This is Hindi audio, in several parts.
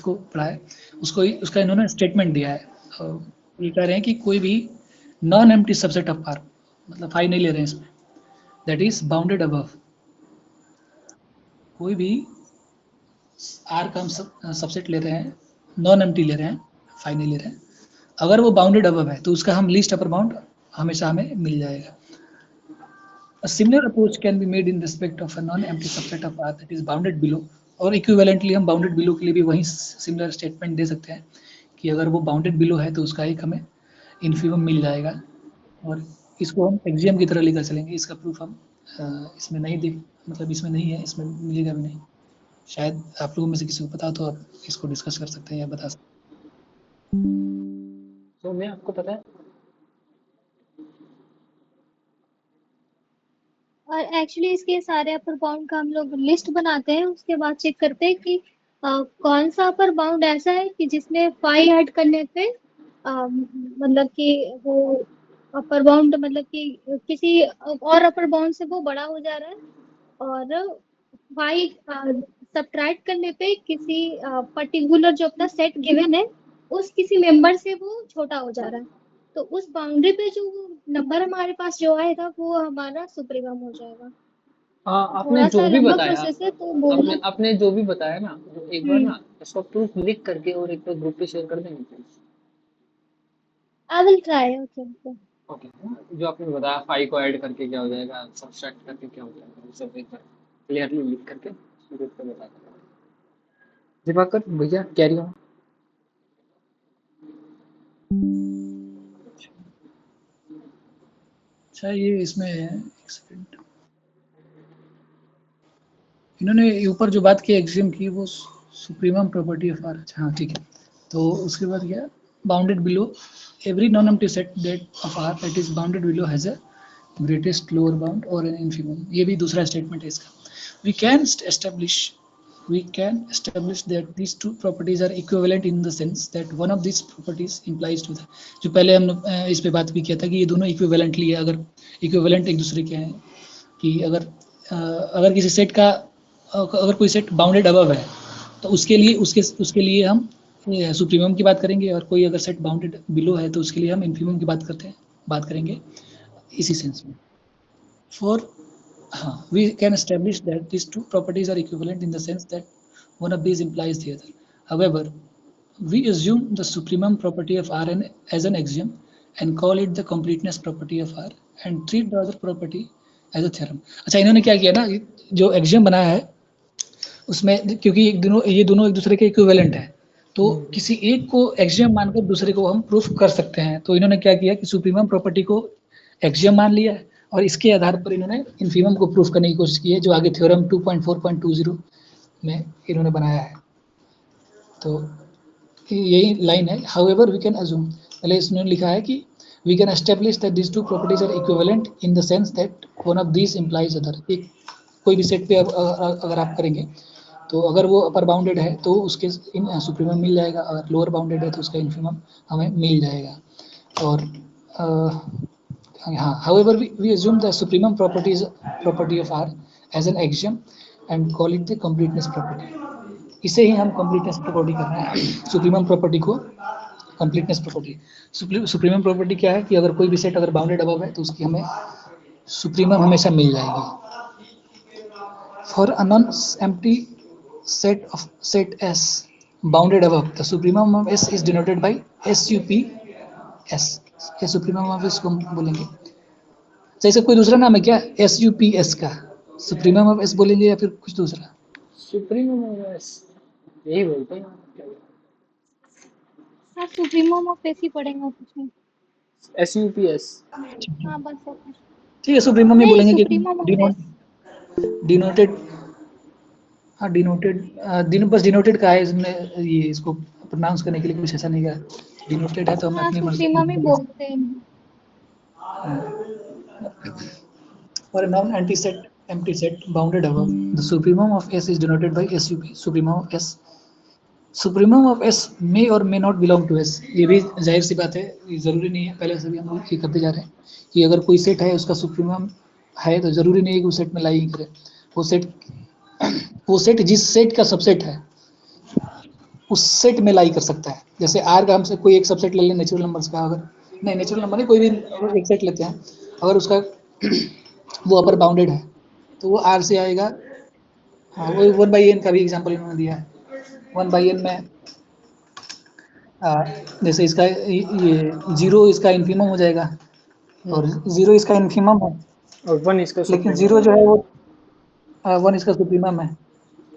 को पढ़ा है, उसका इन्होंने स्टेटमेंट दिया है। ये कह रहे हैं कि कोई भी non empty subset of R, मतलब फाई नहीं ले रहे हैं इसमें, दैट इज बाउंडेड अबव। कोई भी आर का हम सबसेट ले रहे हैं, नॉन एम्प्टी ले रहे हैं, फाई नहीं ले रहे हैं, अगर वो बाउंडेड अबव है तो उसका हम लीस्ट अपर बाउंड हमेशा हमें मिल जाएगा। A similar approach can be made in respect of a non-empty subset of R that is bounded below, और इक्विवेलेंटली हम बाउंडेड बिलो के लिए भी वही सिमिलर स्टेटमेंट दे सकते हैं कि अगर वो बाउंडेड बिलो है तो उसका एक हमें इन्फीमम मिल जाएगा। और इसको हम एक्सियम की तरह लेकर चलेंगे। इसका प्रूफ हम इसमें नहीं देख, मतलब इसमें नहीं है, इसमें मिलेगा भी नहीं। शायद आप लोगों में से किसी को पता हो तो आप इसको डिस्कस कर सकते हैं या बता सकते तो मैं आपको पता है और एक्चुअली इसके सारे अपर बाउंड का हम लोग लिस्ट बनाते हैं, उसके बाद चेक करते हैं कि कौन सा अपर बाउंड ऐसा है कि जिसमें फाई ऐड करने पे मतलब कि वो अपर बाउंड मतलब कि किसी और अपर बाउंड से वो बड़ा हो जा रहा है, और फाई सब्ट्रैक्ट करने पे किसी पर्टिकुलर जो अपना सेट गिवन है उस किसी मेंबर से वो छोटा हो जा रहा है, तो उस बाउंड्री पे जो नंबर हमारे पास जो आएगा वो हमारा सुप्रीमम हो जाएगा। आपने थोड़ा जो सा भी लंबा बताया, प्रोसेस है तो बोलना। आपने जो भी बताया ना, तो एक बार हम्म। ना इसको प्रूफ लिख करके और एक बार ग्रुप पे शेयर कर देंगे please. I will try. Okay okay. Okay, जो आपने बताया फाइव को ऐड करके क्या हो जाएगा, सब्सट्रैक्ट करके क्या हो जाएगा, वो सब एक बार क्लियरली लिख करके ग्रुप पे बता देंगे। दिवाकर भैया कैरी ऑन। अच्छा ये इसमें एक सेकंड, इन्होंने ऊपर जो बात की एक्सियम की वो सुप्रीमम प्रॉपर्टी ऑफ आर। अच्छा हाँ ठीक है, तो उसके बाद क्या, bounded below every non empty set that of R that is bounded below has a greatest lower bound और एन इन्फीमम। ये भी दूसरा स्टेटमेंट है इसका। We can establish we can establish that these two properties are equivalent in the sense that one of these properties implies to the, जो पहले हम इस पे बात भी किया था कि ये दोनों इक्विवेलेंटली है। अगर इक्विवेलेंट एक दूसरे के हैं कि अगर किसी सेट का अगर कोई सेट बाउंडेड अबव है तो उसके लिए हम सुप्रीमम की बात करेंगे, और कोई अगर सेट बाउंडेड बिलो है तो उसके लिए हम इन्फीमम की बात करेंगे इसी सेंस में। फॉर हाँ, we can establish that these two properties are equivalent in the sense that one of these implies the other. However, we assume the supremum property of Rn as an axiom and call it the completeness property of R and treat the other property as a theorem. अच्छा, इन्होंने क्या किया ना, जो axiom बनाया है उसमें क्योंकि ये दोनों एक दूसरे के इक्विवेलेंट है, तो किसी एक को एक्सियम मानकर दूसरे को हम प्रूफ कर सकते हैं। तो इन्होंने क्या किया कि सुप्रीमम प्रॉपर्टी को एक्सियम मान लिया है और इसके आधार पर इन्होंने इन्फीमम को प्रूफ करने की कोशिश की है, जो आगे थ्योरम 2.4.20 में इन्होंने बनाया है। तो यही लाइन है। हाउएवर वी कैन अज्यूम, पहले इसने लिखा है कि we can establish that this two properties are equivalent in the sense that one of this implies other. एक कोई भी सेट पे अगर आप करेंगे तो अगर वो अपर बाउंडेड है तो उसके सुप्रीमम मिल जाएगा, अगर लोअर बाउंडेड है तो उसका इन्फीमम हमें मिल जाएगा। और हाँ, however we assume the supremum property of R as an axiom and call it the completeness property. इसे ही हम completeness property कर रहे हैं, सुप्रीमम प्रॉपर्टी को completeness property। सुप्रीमम प्रॉपर्टी क्या है कि अगर कोई भी सेट अगर बाउंडेड अबव है तो उसकी हमें सुप्रीमम हमेशा मिल जाएगी। For a non empty set of set S bounded above, the supremum of S is denoted by SUPS। ये सुप्रीमम ऑफ एस को हम बोलेंगे। जैसे कोई दूसरा नाम है क्या SUPS का, सुप्रीमम ऑफ एस बोलेंगे या फिर कुछ दूसरा? सुप्रीमम यही बोलते हैं। हाँ, सुप्रीमम ऑफ एस ही पढ़ेंगे कुछ नहीं। SUPS। हाँ बस ओके। ठीक है, सुप्रीमम ही नहीं, बोलेंगे कि सुप्रीमम ऑफ एस। डिनोटेड। हाँ डिनोटेड, बस डिनोटेड का है इसमें, ये इसको प्रोनाउंस करने के लिए कुछ ऐसा नहीं है। डिनोटेड है तो हम हाँ, अपनी मर्जी सुप्रीमम ही बोलते हैं। For a non-empty set bounded above, the supremum of S is denoted by SUP, supremum of S। Supremum of S may और may not belong to S, ये भी जाहिर सी बात है, ये जरूरी नहीं है। पहले से भी हम लोग ये करते जा रहे हैं कि अगर कोई सेट है उसका सुप्रीमम है तो जरूरी नहीं है कि उस सेट में लाई करे। वो सेट जिस सेट का सबसेट है उस सेट में लाई कर सकता है। जैसे आर का हमसे कोई एक सबसेट ले लें नेचुरल नंबर्स का, अगर नहीं नेचुरल नंबर नहीं, कोई भी एक सेट लेते हैं, अगर उसका वो अपर बाउंडेड है तो वो आर से आएगा। हाँ, वो 1/n का भी एग्जांपल इन्होंने दिया है। 1/n में जैसे इसका ये 0 इसका इन्फीमम हो जाएगा और 0 इसका इन्फीमम है, और 1 इसका लेकिन सुप्रीमम 0 जो है है। वो 1 इसका सुप्रीमम है।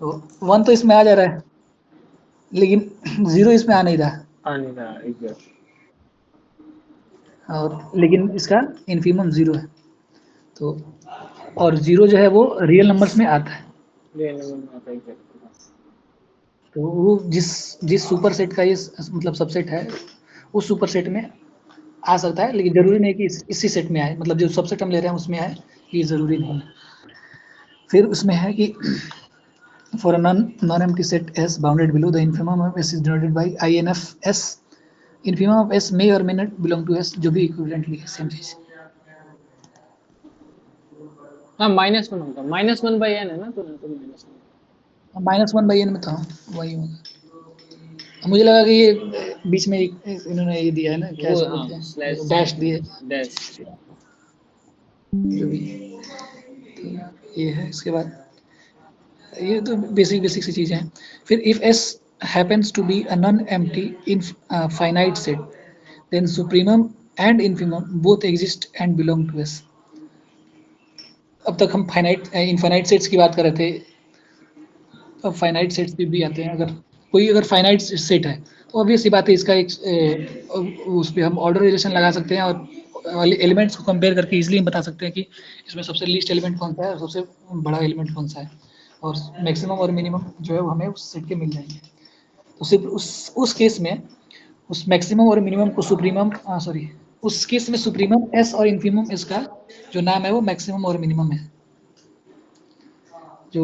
तो 1 तो इसमें आ जा रहा है, लेकिन 0 इसमें आ नहीं रहा, आ नहीं रहा एग्जैक्ट। और लेकिन इसका इन्फीमम 0 है। तो और 0 जो है वो रियल नंबर्स में आता है। रियल नंबर में आता है एग्जैक्ट। तो वो जिस जिस सुपर सेट का ये मतलब सबसेट है, उस सुपर सेट में आ सकता है, लेकिन जरूरी नहीं कि इसी सेट में आए, मतलब जो सबसेट हम ले रहे हैं उसमें आए, ये जरूरी नहीं है। फिर उसमें है कि for a non empty set S bounded below the infimum of S is denoted by INF S. Infimum of S may और may not belong to S, जो भी इक्विवेलेंटली है, सेम चीज। हाँ -1 होगा, -1/n है ना, तो -1। -1/n में था वही होगा। मुझे लगा कि ये बीच में इन्होंने ये दिया है ना, क्या वो इसको हाँ बोलते हैं, स्लैश डैश दिए, डैश। जो भी। तो ये है। इसके बाद ये तो बेसिक बेसिक सी चीजें हैं। फिर if S happens to be a non-empty finite set, then supremum and infimum both exist and belong to S। अब तक हम फाइनाइट इनफाइनाइट सेट्स की बात कर रहे थे, अब फाइनाइट सेट्स भी आते हैं। अगर फाइनाइट सेट है तो ऑब्वियस सी बात है, इसका एक उस पर हम ऑर्डर रिलेशन लगा सकते हैं और एलिमेंट्स को कंपेयर करके इजीली हम बता सकते हैं कि इसमें सबसे लीस्ट एलिमेंट कौन सा है और सबसे बड़ा एलिमेंट कौन सा है, और मैक्सिमम और मिनिमम जो है वो हमें उस सेट के मिल जाएंगे। तो सिर्फ उस केस में उस मैक्सिमम और मिनिमम को सुप्रीमम सॉरी उस केस में सुप्रीमम एस और इन्फीमम एस का जो नाम है वो मैक्सिमम और मिनिमम है। जो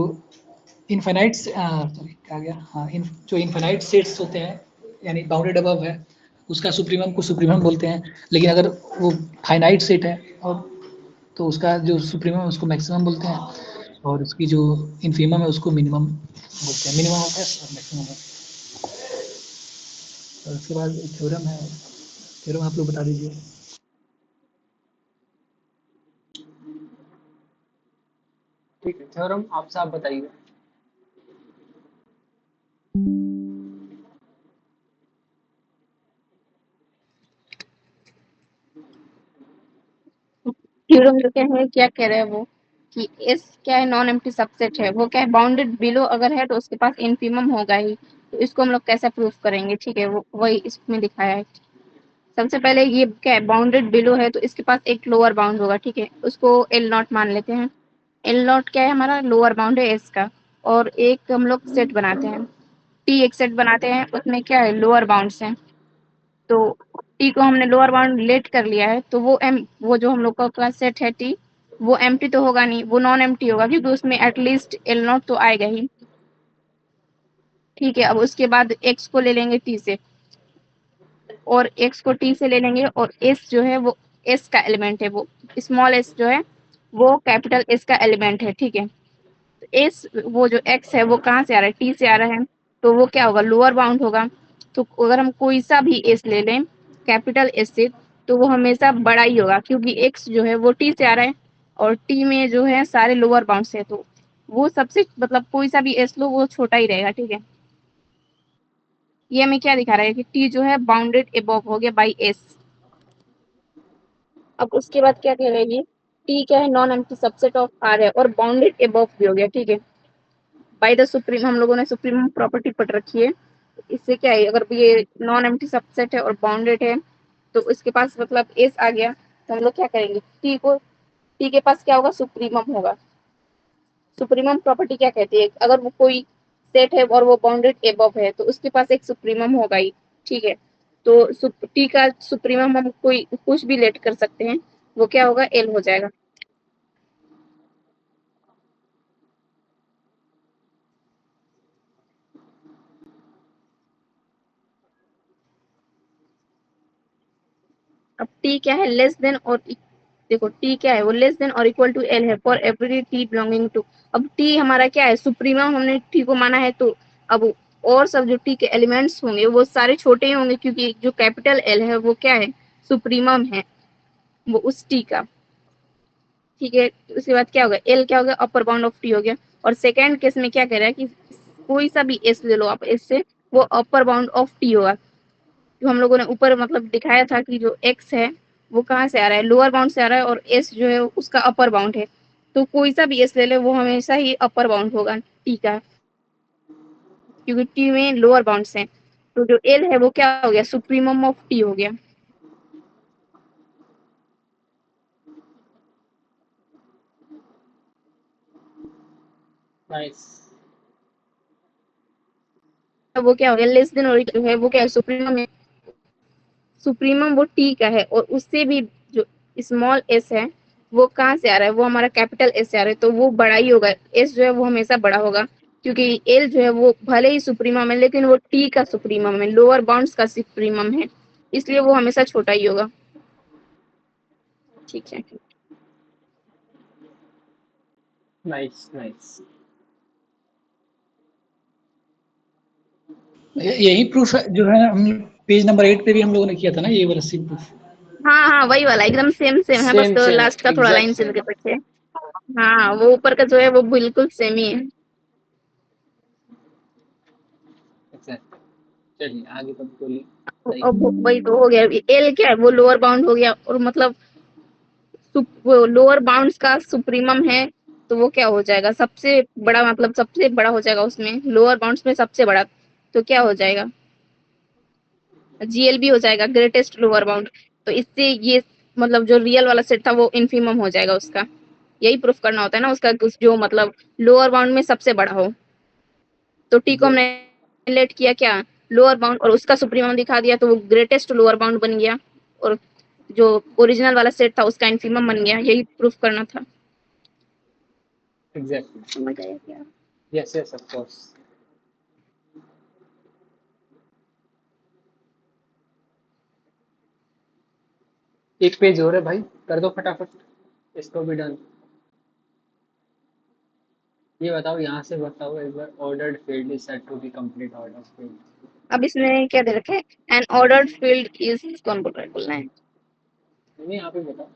इनफाइनाइट सॉरी क्या गया, हाँ, जो इनफाइनाइट सेट्स होते हैं यानी बाउंडेड अबव है, उसका सुप्रीमम को सुप्रीमम बोलते हैं। लेकिन अगर वो फाइनाइट सेट है और तो उसका जो सुप्रीमम है उसको मैक्सिमम बोलते हैं, और उसकी जो इन्फीमम है उसको मिनिमम बोलते हैं। मिनिमम ऑफ एस और मैक्सिमम ऑफ। और उसके बाद एक थ्योरम है, थ्योरम आप लोग बता दीजिए। ठीक है, थ्योरम आप बताइए। थ्योरम जो क्या है, क्या कह रहे हैं वो कि एस क्या है, नॉन एम्प्टी सबसेट है, वो क्या है बाउंडेड बिलो अगर है तो उसके पास इनफीमम होगा ही। तो इसको हम लोग कैसे प्रूफ करेंगे, ठीक है, वो वही इसमें दिखाया है। सबसे पहले ये क्या है, बाउंडेड बिलो है तो इसके पास एक लोअर बाउंड होगा, ठीक है, उसको एल नॉट मान लेते हैं। एल नॉट क्या है, हमारा लोअर बाउंड है एस का। और एक हम लोग सेट बनाते हैं, टी एक सेट बनाते हैं, उसमें क्या है लोअर बाउंड्स हैं। तो टी को हमने लोअर बाउंड लेट कर लिया है, तो वो जो हम लोग का सेट है टी, वो एम्प्टी तो होगा नहीं, वो नॉन एम्प्टी होगा, क्योंकि उसमें एटलीस्ट एल नॉट तो आएगा ही। ठीक है, अब उसके बाद एक्स को ले लेंगे टी से, और एक्स को टी से ले लेंगे, और एस जो है वो एस का एलिमेंट है, वो स्मॉल एस जो है वो कैपिटल एस का एलिमेंट है, ठीक है। तो एस वो जो एक्स है वो कहाँ से आ रहा है, टी से आ रहा है, तो वो क्या होगा लोअर बाउंड होगा। तो अगर हम कोई सा भी एस ले लें कैपिटल एस से, तो वो हमेशा बड़ा ही होगा, क्योंकि एक्स जो है वो टी से आ रहा है, और टी में जो है सारे लोअर बाउंड है, तो वो सबसे मतलब कोई सा भी एस लो वो छोटा ही रहेगा, ठीक है। ये हमें क्या दिखा रहा है कि टी जो है बाउंडेड अबव हो गया बाई एस। अब उसके बाद क्या कह रहे हैं, ये टी क्या है non empty subset of R है और बाउंडेड अबव भी हो गया, ठीक है। बाय द सुप्रीम हम लोगों ने सुप्रीम प्रॉपर्टी पढ़ रखी है। इससे क्या है, अगर ये नॉन एम्प्टी सबसेट है और बाउंडेड है, तो इसके पास मतलब एस आ गया, तो हम लोग क्या करेंगे, टी के पास क्या होगा, सुप्रीमम होगा। सुप्रीमम प्रॉपर्टी क्या कहती है, अगर वो कोई सेट है और वो बाउंडेड अबव है तो उसके पास एक सुप्रीमम होगा ही, ठीक है। तो टी का सुप्रीमम हम कोई कुछ भी लेट कर सकते हैं, वो क्या होगा, एल हो जाएगा। अब टी क्या है, लेस देन और देखो टी क्या है, वो लेस देन और इक्वल टू एल है for every T belonging to. अब टी हमारा क्या है, सुप्रीमम हमने टी को माना है, तो अब और सब जो टी के एलिमेंट्स होंगे वो सारे छोटे ही होंगे, क्योंकि जो कैपिटल एल है वो क्या है, सुप्रीमम है वो उस टी का। ठीक है, उसके बाद क्या होगा, एल क्या हो गया, अपर बाउंड ऑफ टी हो गया। और सेकेंड केस में क्या कह रहा है कि कोई सा भी एस ले लो आप, एस से वो अपर बाउंड ऑफ टी होगा। जो हम लोगों ने ऊपर मतलब दिखाया था कि जो एक्स है वो कहाँ से आ रहा है, लोअर बाउंड से आ रहा है, और एस जो है उसका अपर बाउंड है। तो कोई सा भी एस ले ले वो हमेशा ही अपर बाउंड होगा टी का, क्योंकि टी में लोअर बाउंड्स हैं। तो जो एल है वो क्या हो गया, सुप्रीमम ऑफ टी हो गया। नाइस। तो वो क्या हो गया, लेस देन और जो है वो क्या है, सुप्रीमम है। सुप्रीमम वो टी का है, और उससे भी जो स्मॉल एस है वो कहाँ से आ रहा है, वो हमारा कैपिटल एस से आ रहा है, तो वो बड़ा ही होगा। एस जो है वो हमेशा बड़ा होगा, क्योंकि एल जो है वो भले ही सुप्रीमम है लेकिन वो टी का सुप्रीमम है, लोअर बाउंड्स का सुप्रीमम है, इसलिए वो हमेशा छोटा ही होगा। ठीक है, नाइस नाइस। यही प्रूफ जो है हम पेज नंबर 8 पे भी हम लोगों ने किया था ना, ये वाला सेम प्रूफ। हाँ हाँ वही वाला एकदम सेम सेम है, बस सेम तो सेम लास्ट का थोड़ा एग्जैक्ट लाइन सेम। चल के पीछे। हाँ वो ऊपर का जो है वो बिल्कुल सेम ही है। एग्जैक्ट। चलिए आगे तब बोलिए। सही। अब वही तो हो गया, एल क्या है, वो लोअर बाउंड हो गया, और मतलब वो लोअर बाउंड्स का सुप्रीमम है, तो वो क्या हो जाएगा, सबसे बड़ा, मतलब सबसे बड़ा हो जाएगा उसमें, लोअर बाउंड्स में सबसे बड़ा, तो क्या हो जाएगा, जीएलबी हो जाएगा, ग्रेटेस्ट लोअर बाउंड। तो इससे ये मतलब जो रियल वाला सेट था वो इन्फीमम हो जाएगा उसका। यही प्रूफ करना होता है ना उसका, जो मतलब लोअर बाउंड में सबसे बड़ा हो। तो टी को हमने लेट किया क्या, लोअर बाउंड, और उसका सुप्रीमम दिखा दिया, तो वो ग्रेटेस्ट लोअर बाउंड बन गया, और जो ओरिजिनल वाला सेट था उसका इन्फीमम बन गया। यही प्रूफ करना था। एग्जैक्टली। समझ आया क्या? Yes yes of course. एक पेज और है भाई, कर दो फटाफट इसको भी डन। ये बताओ, यहाँ से बताओ एक बार, ordered field is set to be complete order field. अब इसमें क्या दे रखे, एन ऑर्डर्ड फील्ड इज, कौन बोल रहा है, बोलना है। नहीं यहाँ पे बताओ।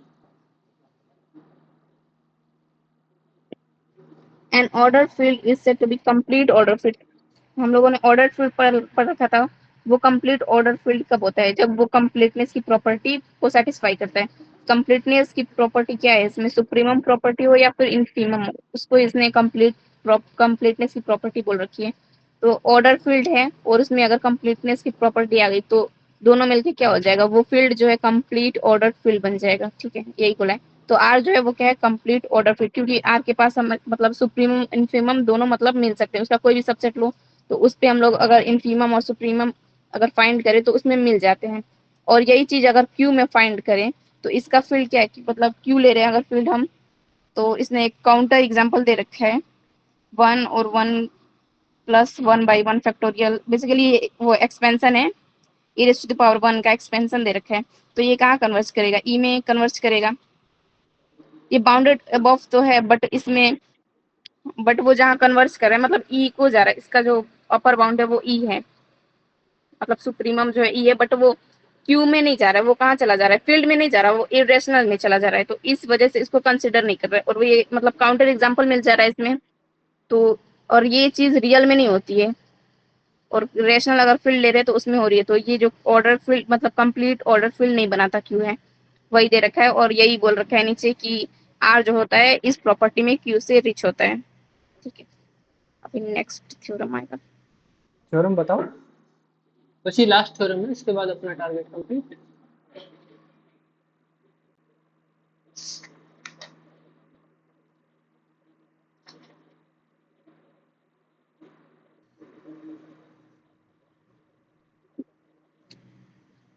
An order field is set to be complete order field. हम लोगों ने ऑर्डर फील्ड पढ़ रखा था। वो कंप्लीट ऑर्डर फील्ड कब होता है, जब वो कंप्लीटनेस की प्रॉपर्टी को सेटिस्फाई करता है। कंप्लीटनेस की प्रॉपर्टी क्या है, इसमें सुप्रीमम प्रॉपर्टी हो या फिर इनफीमम हो, उसको इसने कंप्लीटनेस की प्रॉपर्टी बोल रखी है। तो ऑर्डर फील्ड है, और उसमें अगर कंप्लीटनेस की प्रॉपर्टी आ गई तो दोनों मिलके क्या हो जाएगा, वो फील्ड जो है कंप्लीट ऑर्डर फील्ड बन जाएगा। ठीक है, यही बोला है। तो आर जो है वो क्या है, कंप्लीट ऑर्डर फील्ड, क्योंकि आर के पास हम मतलब सुप्रीमम इनफीमम दोनों मतलब मिल सकते हैं, उसका कोई भी सबसेट लो तो उस पे हम लोग अगर इनफीमम और सुप्रीमम अगर फाइंड करें तो उसमें मिल जाते हैं। और यही चीज अगर क्यू में फाइंड करें तो इसका फील्ड क्या है, कि मतलब क्यू ले रहे हैं अगर फील्ड हम, तो इसने एक काउंटर एग्जाम्पल दे रखा है, 1 और 1 प्लस 1/1 फैक्टोरियल, बेसिकली वो एक्सपेंशन है, e raise to the power 1 का एक्सपेंशन दे रखा है। तो ये कहाँ कन्वर्ज करेगा, ई में कन्वर्ज करेगा। ये बाउंडेड अबव तो है, बट इसमें, बट वो जहाँ कन्वर्ज कर रहा है मतलब ई को जा रहा है, इसका जो अपर बाउंड है वो ई है, मतलब सुप्रीमम जो है ई है, बट वो क्यू में नहीं जा रहा है, वो कहाँ चला जा रहा है, फील्ड में नहीं जा रहा, वो इरेशनल में चला जा रहा है, तो इस वजह से इसको कंसिडर नहीं कर रहा है, और वो ये मतलब काउंटर एग्जाम्पल मिल जा रहा है इसमें। तो और ये चीज रियल में नहीं होती है, और रेशनल अगर फील्ड ले रहे हैं तो उसमें हो रही है। तो ये जो ऑर्डर फील्ड मतलब कंप्लीट ऑर्डर फील्ड नहीं बनाता क्यू है, वही दे रखा है, और यही बोल रखा है नीचे कि आर जो होता है इस प्रॉपर्टी में क्यू से रिच होता है। ठीक है, अभी नेक्स्ट थ्योरम आएगा। थ्योरम बताओ। बस ये लास्ट थ्योरम है, इसके बाद अपना टारगेट कंप्लीट।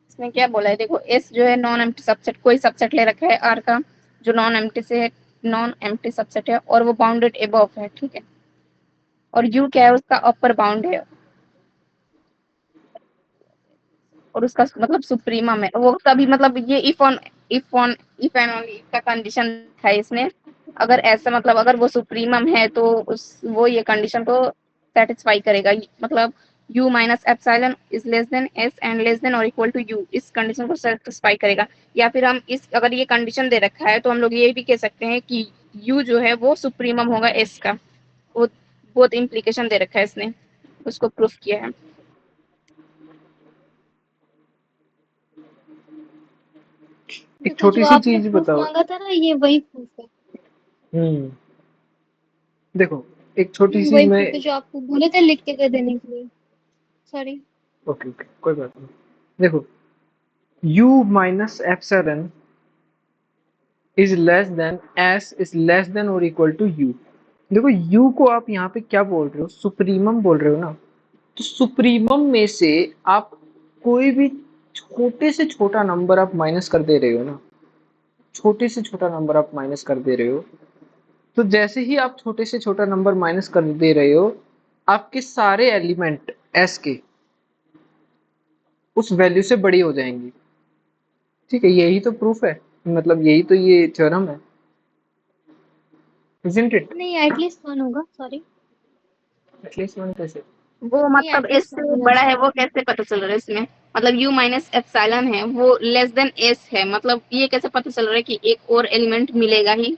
इसमें क्या बोला है, देखो एस जो है नॉन एम्प्टी सबसेट, कोई सबसेट ले रखा है आर का जो नॉन एम्प्टी से है, नॉन एम्प्टी सबसेट है, और वो बाउंडेड एबव है। ठीक है, और यू क्या है, उसका अपर बाउंड है, और उसका मतलब सुप्रीमम है। वो कभी मतलब ये इफ एंड ओनली का कंडीशन है इसमें, अगर ऐसा मतलब अगर वो सुप्रीमम है तो उस वो ये कंडीशन को सेटिस्फाई करेगा, मतलब u minus epsilon is less then s and less than और इक्वल टू u, इस कंडीशन को सेटिस्फाई करेगा। या फिर हम इस अगर ये कंडीशन दे रखा है तो हम लोग ये भी कह सकते हैं कि u जो है वो सुप्रीमम होगा s का। वो बहुत इम्प्लीकेशन दे रखा है इसने, उसको प्रूफ किया है। एक तो छोटी जो सी आपने चीज प्रूफ बताओ। मांगा था ना, ये वही प्रूफ है। देखो एक छोटी सी वही मैं, प्रूफ है जो आपको बोले थे लिख के दे देने के लिए। सॉरी। ओके ओके कोई बात नहीं। देखो u minus epsilon is less then s is less than और इक्वल टू u। देखो u को आप यहाँ पे क्या बोल रहे हो, सुप्रीमम बोल रहे हो ना। तो सुप्रीमम में से आप कोई भी छोटे से छोटा नंबर आप माइनस कर दे रहे हो ना, छोटे से छोटा नंबर आप माइनस कर दे रहे हो, तो जैसे ही आप छोटे से छोटा नंबर माइनस कर दे रहे हो, आपके सारे एलिमेंट s के उस वैल्यू से बड़ी हो जाएंगी। ठीक है, यही तो प्रूफ है, मतलब यही तो ये थ्योरम है, isn't it? नहीं, एटलीस्ट वन होगा। सॉरी। At least one कैसे? वो नहीं, मतलब s एटलीस्ट वन से होना बड़ा है चाहिए। वो कैसे पता चल रहा है इसमें? मतलब u माइनस एप्सिलॉन है वो लेस देन s है, मतलब ये कैसे पता चल रहा है कि एक और एलिमेंट मिलेगा ही?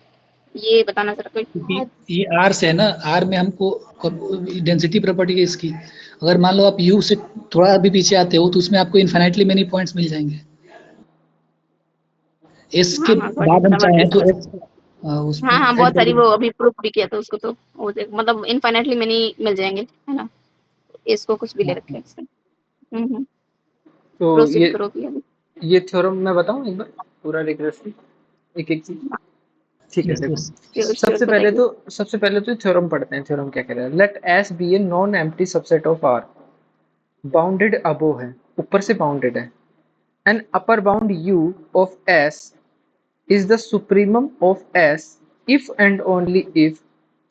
ये बताना जरा कोई। क्योंकि ये आर से है ना, आर में हमको डेंसिटी प्रॉपर्टी है इसकी। अगर मान लो आप यू से थोड़ा भी पीछे आते हो तो उसमें आपको इन्फिनाइटली मेनी पॉइंट्स मिल जाएंगे। एस के हाँ हाँ बाद हम समझ गई चाहें तो समझ एस उसमें हाँ हाँ ऐड बहुत सारी, करके। वो अभी प्रूफ भी किया था उसको तो वो मतलब इनफाइनाइटली मैनी मिल जाएंगे, है ना? इसको कुछ भी ले रखे हैं इसमें। तो प्रोसीड करो भी अभी। ये थ्योरम मैं बताऊं एक बार पूरा रिग्रेसली, एक एक चीज। ठीक है यस देखो, यस। श्योर श्योर बताइए। सबसे पहले तो थ्योरम पढ़ते हैं। थ्योरम क्या कह रहा है, let S be a non empty subset of R, bounded above है, ऊपर से बाउंडेड है, and upper bound u of S is the supremum of S if and only if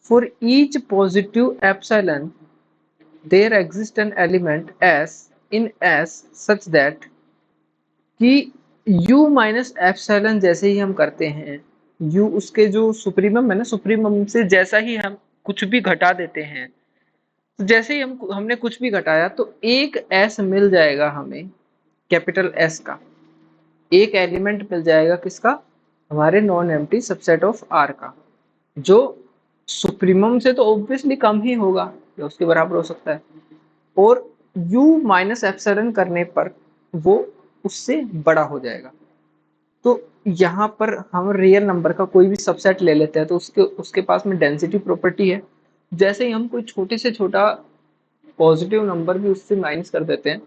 for each positive epsilon there exists an element S in S such that कि U माइनस एप्सिलॉन जैसे ही हम करते हैं, U उसके जो सुप्रीमम है ना, सुप्रीमम से जैसा ही हम कुछ भी घटा देते हैं, तो जैसे ही हमने कुछ भी घटाया तो एक S मिल जाएगा हमें, कैपिटल S का एक एलिमेंट मिल जाएगा, किसका, हमारे non empty subset of R का, जो सुप्रीमम से तो ऑब्वियसली कम ही होगा या उसके बराबर हो सकता है, और u माइनस एप्सिलॉन करने पर वो उससे बड़ा हो जाएगा। तो यहाँ पर हम रियल नंबर का कोई भी सबसेट ले लेते हैं तो उसके पास में डेंसिटी प्रॉपर्टी है। जैसे ही हम कोई छोटे से छोटा पॉजिटिव नंबर भी उससे माइनस कर देते हैं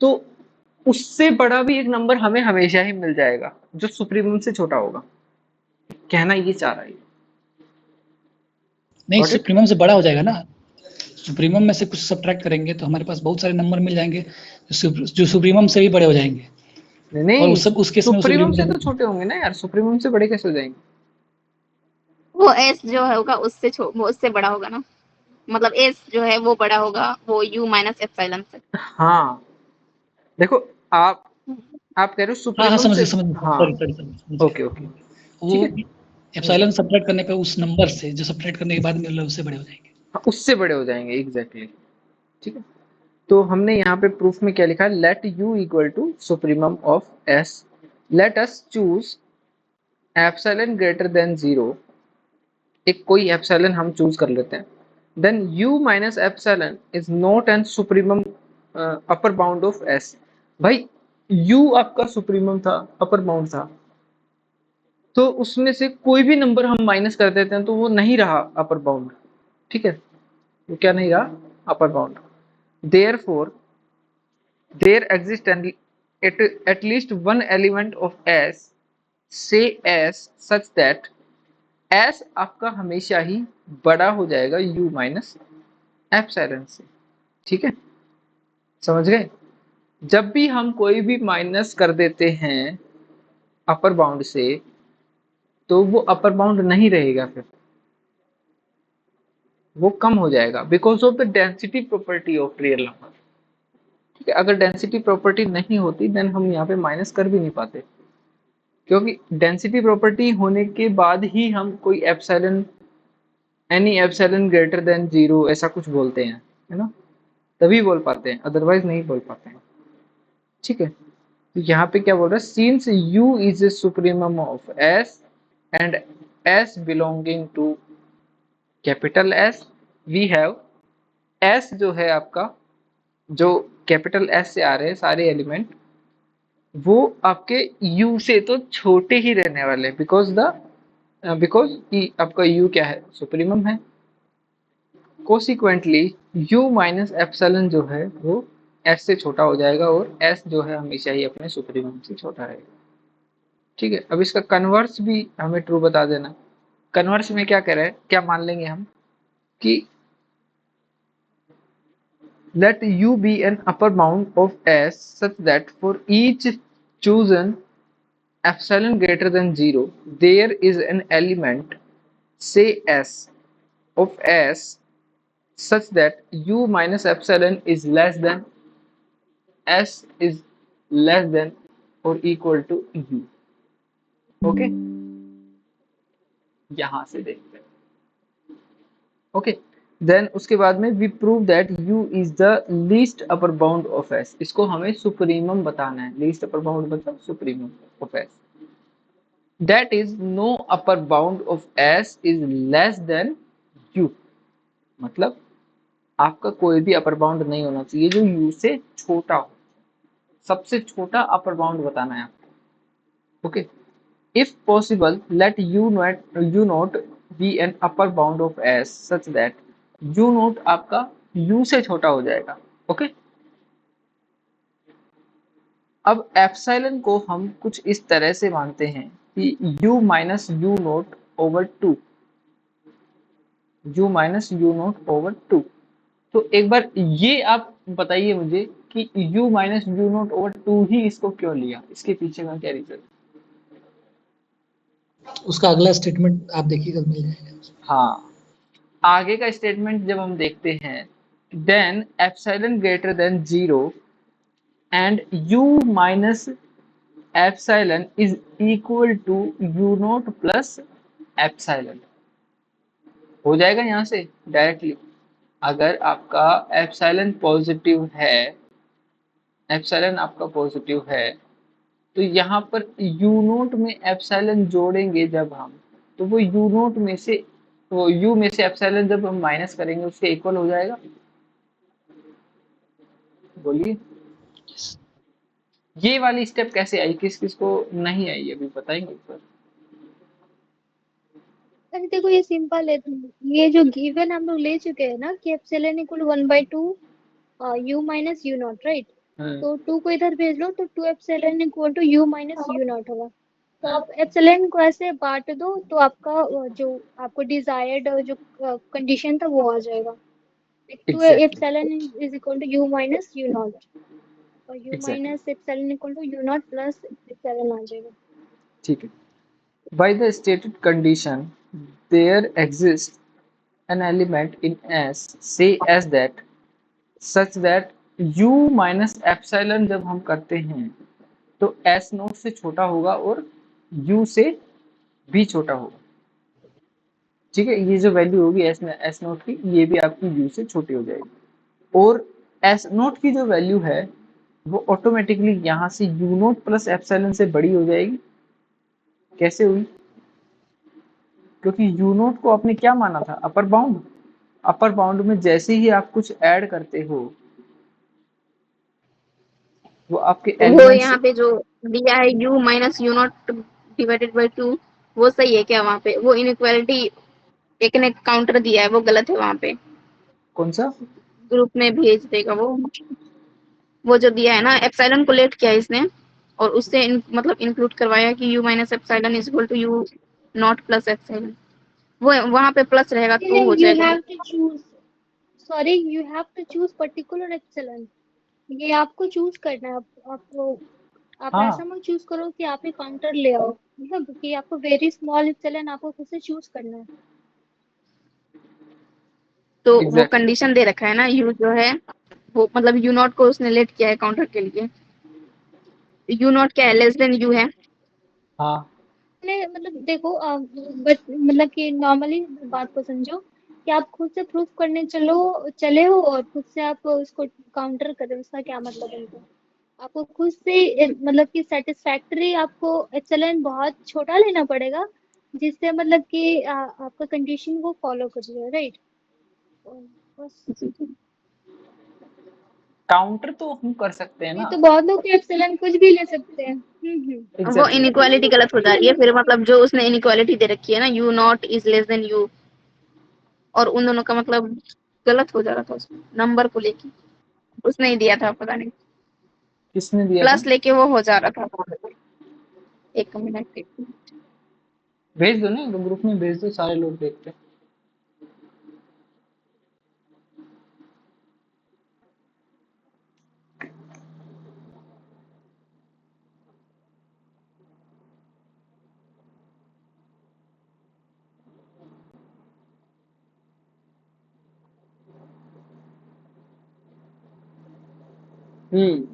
तो उससे बड़ा भी एक नंबर हमें हमेशा ही मिल जाएगा जो सुप्रीमम से छोटा होगा। कहना ये चाह रहा है। नहीं, Got it? सुप्रीमम से बड़ा हो जाएगा ना। सुप्रीमम में से कुछ सब्ट्रैक्ट करेंगे तो हमारे पास बहुत सारे नंबर मिल जाएंगे जो सुप्रीमम से भी बड़े हो जाएंगे। और नहीं, उस केस में सुप्रीमम से तो सुप्रीमम छोटे होंगे ना यार, सुप्रीमम से बड़े कैसे हो जाएंगे? वो s जो होगा उससे वो उससे बड़ा होगा ना, मतलब s जो है वो बड़ा होगा वो u माइनस एप्सिलॉन से। हाँ देखो, आप कह रहे हो हाँ हाँ, सुप्रीमम समझ से, गए समझ गए, हाँ सॉरी सॉरी समझ ओके गए। ओके वो ठीक है। एप्सिलॉन सब्ट्रैक्ट करने पे उस नंबर से जो सब्ट्रैक्ट करने के बाद मिल रहा है उससे बड़े हो जाएंगे। हाँ, उससे बड़े हो जाएंगे एग्जैक्टली ठीक है। तो हमने यहाँ पे प्रूफ में क्या लिखा है, let u equal to supremum of s, let us choose epsilon greater than 0, एक कोई एप्सिलॉन हम चूज कर लेते हैं, then u minus epsilon is not an supremum upper bound of s। भाई u आपका सुप्रीमम था, अपर बाउंड था, तो उसमें से कोई भी नंबर हम माइनस कर देते हैं तो वो नहीं रहा अपर बाउंड। ठीक है, वो क्या नहीं रहा, upper bound. therefore there exists at least one element of s, say s such that s आपका हमेशा ही बड़ा हो जाएगा u माइनस एप्सिलॉन से। ठीक है, समझ गए? जब भी हम कोई भी माइनस कर देते हैं अपर बाउंड से तो वो अपर बाउंड नहीं रहेगा, फिर वो कम हो जाएगा because of the density property of real number. ठीक है, अगर डेंसिटी प्रॉपर्टी नहीं होती देन हम यहाँ पे माइनस कर भी नहीं पाते, क्योंकि डेंसिटी प्रॉपर्टी होने के बाद ही हम कोई epsilon, any epsilon greater than 0 ऐसा कुछ बोलते हैं, है ना। तभी बोल पाते हैं, अदरवाइज नहीं बोल पाते हैं। ठीक है, तो यहाँ पे क्या बोल रहा है, since u is a supremum of s and s belonging to capital S, we have s जो है आपका, जो कैपिटल S से आ रहे हैं सारे एलिमेंट, वो आपके u से तो छोटे ही रहने वाले, बिकॉज कि आपका u क्या है, सुप्रीमम है। कोसिक्वेंटली u माइनस एप्सिलॉन जो है वो s से छोटा हो जाएगा, और s जो है हमेशा ही अपने सुप्रीमम से छोटा रहेगा। ठीक है, अब इसका कन्वर्स भी हमें ट्रू बता देना। कन्वर्स में क्या कह रहे हैं, क्या मान लेंगे हम कि let u be an upper bound of s such that for each chosen epsilon greater than 0 there is an element, say s, of s such that u minus epsilon is less than s is less than or equal to u। Okay, यहां से देखते हैं। ओके, देन उसके बाद में we prove that u is the least upper bound of s। इसको हमें सुप्रीमम बताना है, लीस्ट अपर बाउंड मतलब supremum of s। That is no upper bound of s is less than u, मतलब आपका कोई भी अपर बाउंड नहीं होना चाहिए जो u से छोटा हो, सबसे छोटा अपर बाउंड बताना है आपको। Okay, if possible let u naught be an upper bound of s such that u naught आपका u से छोटा हो जाएगा। ओके, अब एप्सिलॉन को हम कुछ इस तरह से मानते हैं कि u minus u note over 2, u minus u note over 2। तो एक बार ये आप बताइए मुझे कि u minus u note over 2 ही इसको क्यों लिया, इसके पीछे का क्या रीजन? उसका अगला स्टेटमेंट आप देखिएगा, मिल जाएगा। हाँ, आगे का स्टेटमेंट जब हम देखते हैं, then epsilon greater than 0 and u minus epsilon is equal to u not plus epsilon, हो जाएगा यहाँ से डायरेक्टली। अगर आपका एप्सिलॉन पॉजिटिव है, एप्सिलॉन आपका पॉजिटिव है, तो यहाँ पर u नोट में एप्सिलॉन जोड़ेंगे जब हम, तो वो u नोट में से, तो u में से एप्सिलॉन जब हम माइनस करेंगे उसके इक्वल हो जाएगा। बोलिए, ये वाली स्टेप कैसे आई, किस किस को नहीं आई अभी बताएंगे ऊपर? अरे देखो ये सिंपल है, ये जो गिवन हम लोग ले चुके हैं ना कि epsilon equal 1/2 u minus u not, right. तो 2 को इधर भेज लो तो 2 epsilon equal to u minus u not होगा। तो आप एप्सिलॉन को ऐसे बांट दो तो आपका जो आपको डिजायर्ड जो कंडीशन था वो आ जाएगा। 2 exactly, epsilon is equal to u minus u not, और u exactly, minus epsilon equal to u not plus epsilon आ जाएगा। ठीक है। By the stated condition, there exists an element in S, say S that, such that u minus epsilon जब हम करते हैं तो S नोट से छोटा होगा और u से भी छोटा होगा। ठीक है, ये जो वैल्यू होगी एस नोट की, ये भी आपकी u से छोटी हो जाएगी, और एस नोट की जो वैल्यू है वो ऑटोमेटिकली यहाँ से u नोट प्लस एप्सिलॉन से बड़ी हो जाएगी। कैसे हुई? क्योंकि u नोट को आपने क्या माना था, अपर बाउंड। अपर बाउंड में जैसे ही आप कुछ ऐड करते हो वो आपके वो एलिमेंट्स, यहाँ पे जो दिया है u minus u not divided by 2, वो सही है क्या? वहाँ पे वो इनइक्वालिटी एक ने काउंटर दिया है, वो गलत है। वहाँ पे कौन सा? ग्रुप में भेज देगा वो जो दिया है ना, एप्सिलॉन को लेट किया है इसने और उससे मतलब इंक्लूड करवाया कि u minus epsilon is equal to u not plus epsilon, वो वहाँ पे प्लस रहेगा तो हो यू जाएगा। Have to choose, sorry you have to choose particular epsilon. ये आपको चूज करना है। आपको आप हाँ, ऐसा मत चूज करो कि आप ही काउंटर ले आओ, मतलब कि आपको वेरी स्मॉल एप्सिलॉन आपको खुद से चूज करना है। तो वो एग्जैक्टली, कंडीशन दे रखा है ना, u जो है वो मतलब u नॉट को उसने लेट किया है काउंटर के लिए। u नॉट क्या है? लेस देन u है। हाँ, ने मतलब देखो बट मतलब कि नॉर्मली बात को समझो कि आप खुद से प्रूफ करने चले हो और खुद से आप उसको काउंटर करें, उसका क्या मतलब बनता है? आपको खुद से मतलब कि सेटिस्फैक्टरी आपको एचएलएन बहुत छोटा लेना पड़ेगा, जिससे मतलब कि आपका कंडीशन को फॉलो कर रहे हो, राइट? बस। काउंटर तो हम कर सकते हैं ये ना। तो बहुत लोग एप्सिलॉन कुछ भी ले सकते हैं। हम्म। वो एग्जैक्टली। इनइक्वालिटी गलत हो जा रही है फिर, मतलब जो उसने इनइक्वालिटी दे रखी है ना, you not is less then you, और उन दोनों का मतलब गलत हो जा रहा था उसमें नंबर को लेके। उसने ही दिया था पता नहीं, किसने दिया था? प्लस लेके वो हो जा रहा था। एक मिनट, एक मिनट। भेज दो ना, ग्रुप में भेज दो, सारे लोग देखते हैं।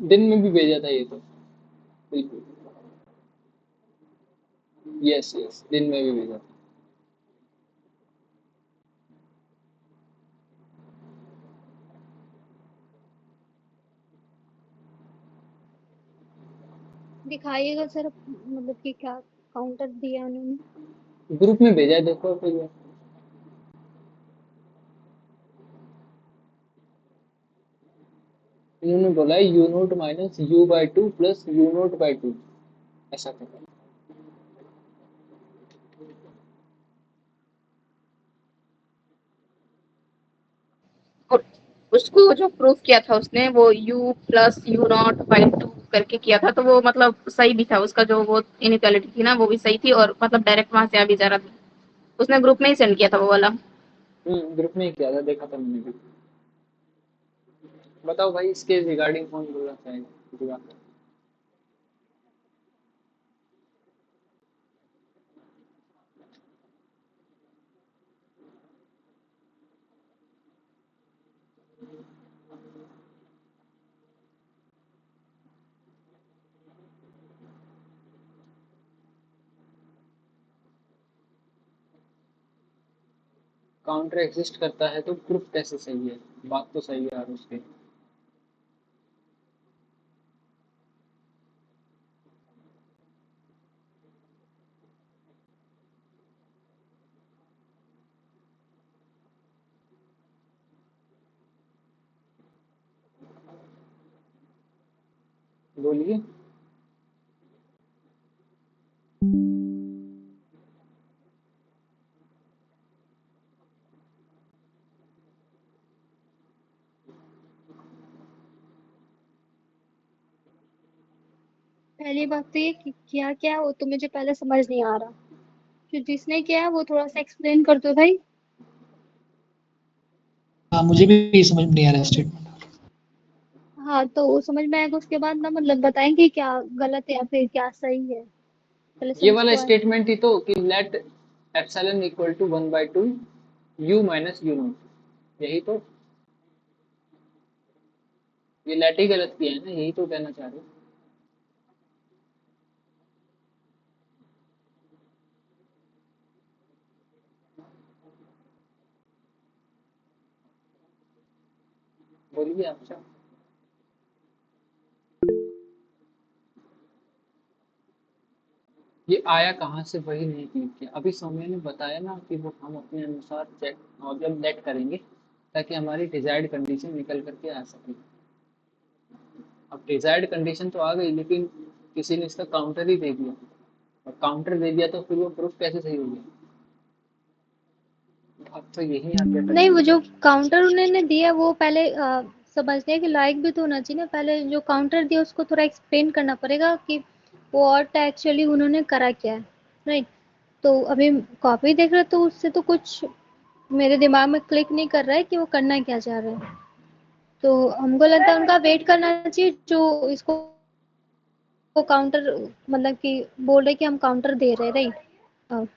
दिन में भी भेजा था ये तो, बिल्कुल। यस यस, दिन में भी भेजा था। दिखाइएगा सर, मतलब कि क्या काउंटर दिया उन्होंने। ग्रुप में भेजा है, देखो फिर। इन्होंने बोला है you note minus you by two plus u not by to, ऐसा करना। और उसको जो प्रूफ किया था उसने, वो u plus you not by to करके किया था, तो वो मतलब सही भी था उसका, जो वो इनइक्वालिटी थी ना वो भी सही थी, और मतलब डायरेक्ट वहां से आ भी जा रहा था। उसने ग्रुप में ही सेंड किया था वो वाला। ग्रुप में ही किया था, देखा था मैंने भी। बताओ भाई, इसके रिगार्डिंग कौन बोलना चाहेगा? काउंटर एग्जिस्ट करता है तो प्रूफ कैसे सही है? बात तो सही है यार उसके। बोलिए। पहली बात तो ये कि किया क्या वो तो मुझे पहले समझ नहीं आ रहा, जो जिसने किया है वो थोड़ा सा एक्सप्लेन कर दो भाई। हाँ, मुझे भी समझ में नहीं आ रहा स्टेटमेंट। हाँ तो वो समझ में आएगा, उसके बाद ना मतलब बताएंगे क्या गलत है या फिर क्या सही है, पहले ये समझ वाला तो आए। स्टेटमेंट ही तो, कि let epsilon equal to one by two u minus u not, यही तो। ये लेट ही गलत किया है ना, यही तो कहना चाह रहे हो। बोलिए आप सब। ये आया कहाँ से वही नहीं क्लिक किया। अभी सौम्य ने बताया ना कि वो हम अपने अनुसार चेक मतलब लेट करेंगे, ताकि हमारी डिजायर्ड कंडीशन निकल करके आ सके। अब डिजायर्ड कंडीशन तो आ गई, लेकिन किसी ने इसका काउंटर ही दे दिया, और काउंटर दे दिया तो फिर वो प्रूफ कैसे सही हो गया? अब तो यही आगे नहीं, तक। वो जो काउंटर उन्होंने दिया वो पहले समझने के लायक भी तो होना चाहिए ना। पहले जो काउंटर दिया उसको थोड़ा एक्सप्लेन करना पड़ेगा कि वो और एक्चुअली उन्होंने करा क्या है, राइट? तो अभी कॉपी देख रहे तो उससे तो कुछ मेरे दिमाग में क्लिक नहीं कर रहा है कि वो करना क्या चाह रहे हैं। तो हमको लगता है उनका वेट करना चाहिए, जो इसको काउंटर मतलब कि बोल रहे कि हम काउंटर दे रहे हैं, राइट?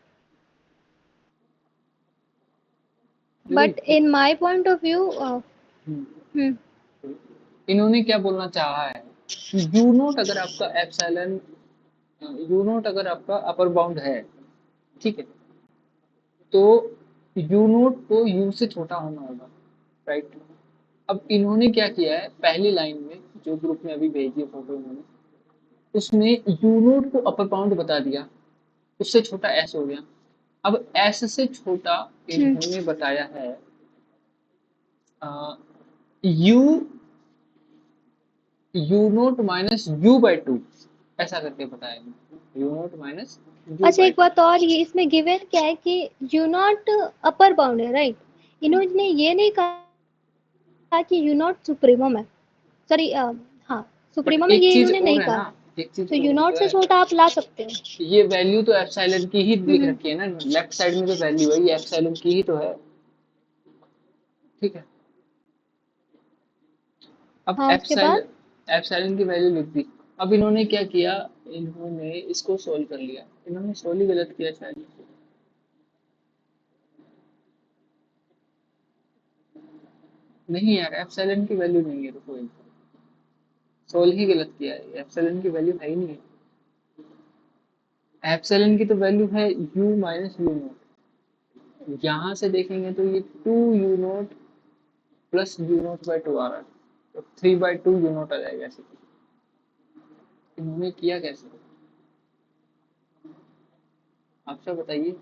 बट देखो। In my point of view hmm, इन्होंने क्या बोलना चाहा है कि यू नोट अगर आपका एप्सिलॉन, यू नोट अगर आपका अपर बाउंड है, ठीक है, तो यू नोट को यू से छोटा होना होगा, राइट। अब इन्होंने क्या किया है, पहली लाइन में जो ग्रुप में अभी भेजी है फोटो इन्होंने, उसमें यू नोट को अपर बाउंड बता दिया, उससे छोटा एस हो गया। अब एस से छोटा हम्म। इन्होंने बताया है you you note minus you by two, ऐसा करके बताया यू नोट माइनस यू अच्छा, बाई एक टू। बात और, ये इसमें गिवन क्या है कि यू नॉट अपर बाउंड है, राइट? इन्होंने ये नहीं कहा कि यू नॉट सुप्रीमम है। सॉरी, हाँ, बट सुप्रीमम एक ये चीज इन्होंने और नहीं है कहा। ना, एक चीज तो यू और नॉट तो से है, छोटा आप ला सकते हो। ये वैल्यू तो एप्सिलॉन की ही लिख हम्म। रखी है ना, लेफ्ट साइड में जो वैल्यू है ये एप्सिलॉन की ही तो है, ठीक है। अब हाँ, उसके बाद एप्सिलॉन की वैल्यू लिख दी। अब इन्होंने क्या किया, इन्होंने इसको सोल्व कर लिया, इन्होंने सोल्व ही गलत किया शायद। नहीं यार, एप्सिलॉन की वैल्यू नहीं है, रुको, सोल्व ही गलत किया है, एप्सिलॉन की वैल्यू है ही नहीं। एप्सिलॉन की तो वैल्यू है u माइनस यू नोट, यहाँ से देखेंगे तो ये two u not plus u not by two आ रहा है, तो three by two u not आ जाएगा ऐसे। इन्होंने किया कैसे, आप सब बताइए।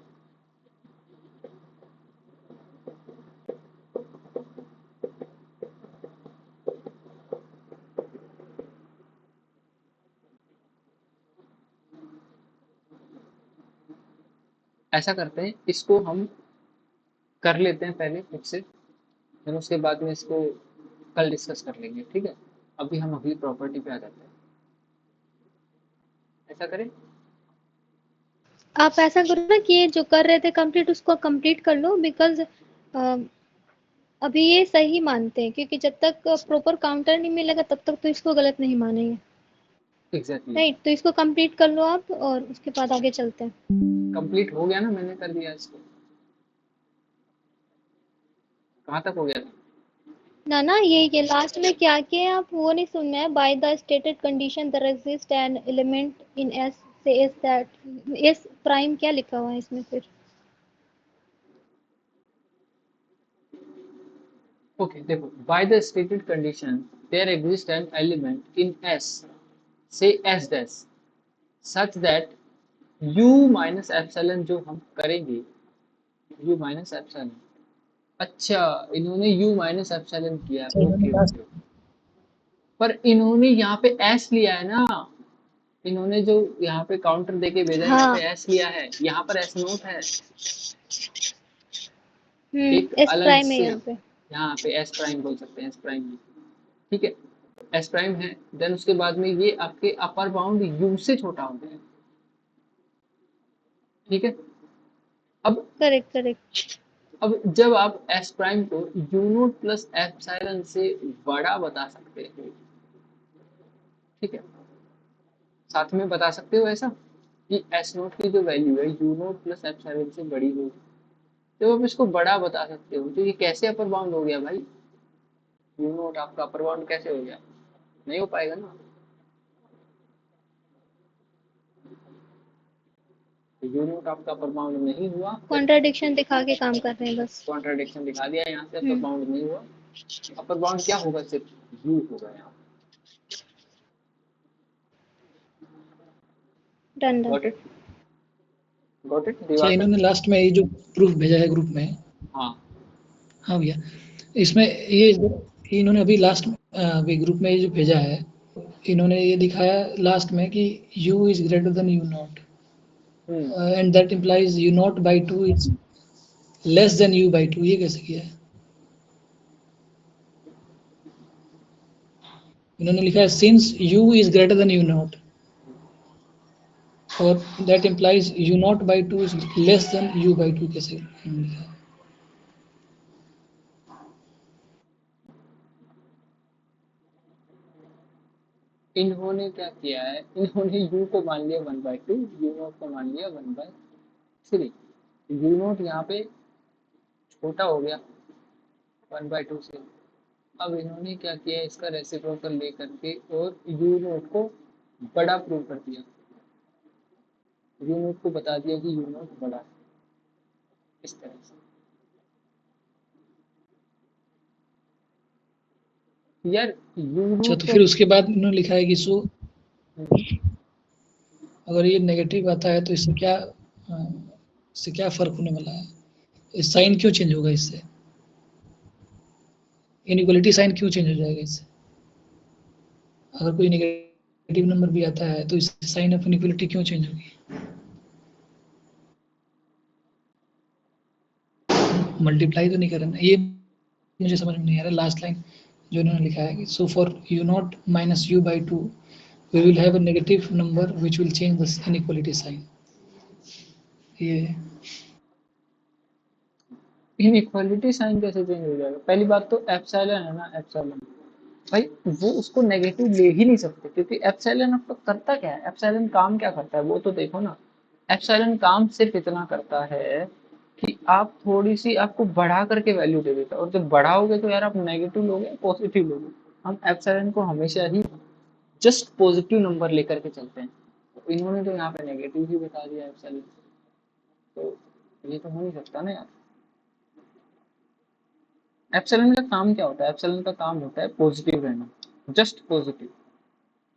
ऐसा करते हैं, इसको हम कर लेते हैं पहले खुद से, फिर उसके बाद में इसको कल डिस्कस कर लेंगे, ठीक है। अभी हम अगली प्रॉपर्टी पे आ जाते हैं, ऐसा करें। आप ऐसा करो ना कि ये जो कर रहे थे कंप्लीट, उसको कंप्लीट कर लो, बिकॉज अभी ये सही मानते हैं, क्योंकि जब तक प्रॉपर काउंटर नहीं मिलेगा तब तक तो इसको गलत नहीं मानेंगे, एग्जैक्टली। राइट? तो इसको कंप्लीट कर लो आप, और उसके बाद आगे चलते हैं। कंप्लीट हो गया ना, मैंने कर दिया इसको। कहाँ तक हो गया था। ना ना, ये लास्ट में क्या किया आप वो नहीं सुनना है। By the stated condition there exist an element in S say S that S prime क्या लिखा हुआ है इसमें फिर? ओके देखो, by the stated condition there exist an element in S say S dash such that u minus epsilon जो हम करेंगे, u माइनस एप्सिलॉन। अच्छा, इन्होंने u माइनस एप्सिलॉन किया, अच्छा इन्होंने ओके लास्ट। ओके। पर इन्होंने यहाँ पे s लिया है ना, इन्होंने जो यहाँ पे काउंटर देके भेजा है, यहाँ हाँ। पे s लिया है, यहाँ पर s नोट है, एक एस अलग प्राइम है से। यहाँ पे। यहाँ पे s प्राइम बोल सकते हैं, s प्राइम, ठीक है, s प्राइम है। देन उसके बाद में ये आपके अपर बाउंड u से छोटा हो गया, ठीक है। अब करेक्ट करेक्ट। अब जब आप s प्राइम को u नोट प्लस एप्सिलॉन से बड़ा बता सकते हो, ठीक है, साथ में बता सकते हो ऐसा कि s नोट की जो वैल्यू है u नोट प्लस एप्सिलॉन से बड़ी हो, जब आप इसको बड़ा बता सकते हो तो ये कैसे अपर बाउंड हो गया भाई, u नोट आपका अपर बाउंड कैसे हो गया, नहीं हो पाएगा ना। u नोट आपका अपर बाउंड नहीं हुआ, फिर कॉन्ट्राडिक्शन दिखा के काम कर रहे हैं बस। कॉन्ट्राडिक्शन दिखा दिया, यहाँ से अपर हम्म। बाउंड नहीं हुआ। अपर बाउंड क्या होगा, सिर्फ u होगा यहाँ। Done done. Got it, got it अच्छा दिवाकर। इन्होंने लास्ट में ये जो प्रूफ भेजा है ग्रुप में। हाँ हाँ भैया, इसमें ये इन्होंने अभी लास्ट अभी ग्रुप में ये जो भेजा है, इन्होंने ये दिखाया लास्ट में कि u is greater than u not, hmm. And that implies u not by two is less than u by two. ये कैसे किया है? इन्होंने लिखा है since u is greater than u not, और that implies u not by two is less than u by two. कैसे इन्होंने लिखा है? इन्होंने क्या किया है, इन्होंने u को मान लिया one by two, u note को मान लिया one by three, you note यहाँ पे छोटा हो गया वन बाई टू से। अब इन्होंने क्या किया, इसका रेसिप्रोकल ले करके और यू नोट को बड़ा प्रूव कर दिया, यू नोट को बता दिया कि यू नोट बड़ा है, इस तरह से। यार यू अच्छा, रूट तो तो फिर उसके बाद उन्होंने लिखा है कि सो अगर ये नेगेटिव आता है तो इससे क्या फर्क होने वाला है, साइन क्यों चेंज होगा इससे, इनइक्वालिटी साइन क्यों चेंज हो जाएगा इससे, अगर कोई नेगेटिव नंबर भी आता है तो इससे साइन ऑफ इनइक्वालिटी क्यों चेंज होगी, मल्टीप्लाई तो नहीं कर रहा ना, ये मुझे समझ में नहीं आ रहा लास्ट लाइन जो उन्होंने लिखा है कि so for you not minus you by two we will have a negative number which will change this inequality sign, ये इनइक्वालिटी साइन कैसे चेंज हो जाएगा? पहली बात तो एप्सिलॉन है ना, एप्सिलॉन भाई वो उसको नेगेटिव ले ही नहीं सकते, क्योंकि एप्सिलॉन आपका करता क्या है, एप्सिलॉन काम क्या करता है वो तो देखो ना। एप्सिलॉन काम सिर्फ इतना करता है कि आप थोड़ी सी आपको बढ़ा करके वैल्यू दे देता है, और जब बढ़ाओगे तो यार आप नेगेटिव लोगे पॉजिटिव लोगे। हम एप्सिलॉन को हमेशा ही जस्ट पॉजिटिव नंबर लेकर के चलते हैं, तो इन्होंने तो यहाँ पे नेगेटिव ही बता दिया एप्सिलॉन, तो ये तो हो नहीं सकता ना यार। एप्सिलॉन का काम क्या होता है? एप्सिलॉन का काम होता है पॉजिटिव रहना, जस्ट पॉजिटिव,